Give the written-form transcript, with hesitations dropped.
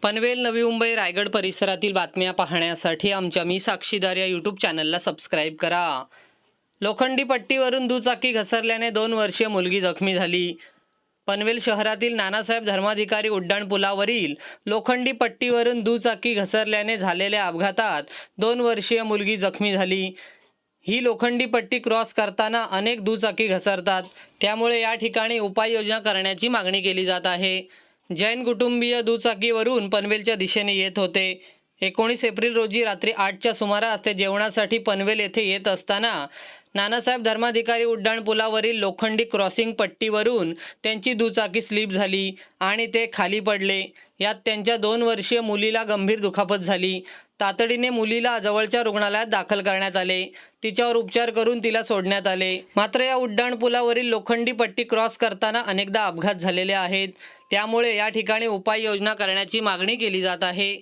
पनवेल, नवी मुंबई, रायगड परिसरातील बातम्या पाहण्यासाठी आमच्या मी साक्षीदार या यूट्यूब चॅनलला सबस्क्राईब करा. लोखंडी पट्टीवरून दुचाकी घसरल्याने 2 वर्षीय मुलगी जखमी झाली. पनवेल शहरातील नानासाहेब धर्माधिकारी उड्डाणपुलावरील लोखंडी पट्टीवरून दुचाकी घसरल्याने झालेल्या अपघातात 2 वर्षीय मुलगी जखमी झाली. ही लोखंडी पट्टी क्रॉस करताना अनेक दुचाकी घसरतात, त्यामुळे या ठिकाणी उपाययोजना करण्याची मागणी केली जात आहे. जैन कुटुंबीय दुचाकीवरून पनवेलच्या दिशेने येत होते. 19 एप्रिल रोजी रात्री 8च्या सुमारास ते जेवणासाठी पनवेल येथे येत असताना नानासाहेब धर्माधिकारी उड्डाणपुलावरील लोखंडी क्रॉसिंग पट्टीवरून त्यांची दुचाकी स्लिप झाली आणि ते खाली पडले. यात त्यांच्या 2 वर्षीय मुलीला गंभीर दुखापत झाली. तातडीने मुलीला जवळच्या रुग्णालयात दाखल करण्यात आले. तिच्यावर उपचार करून तिला सोडण्यात आले. मात्र या उड्डाणपुलावरील लोखंडी पट्टी क्रॉस करताना अनेकदा अपघात झालेले आहेत, त्यामुळे या ठिकाणी उपाययोजना करण्याची मागणी केली जात आहे.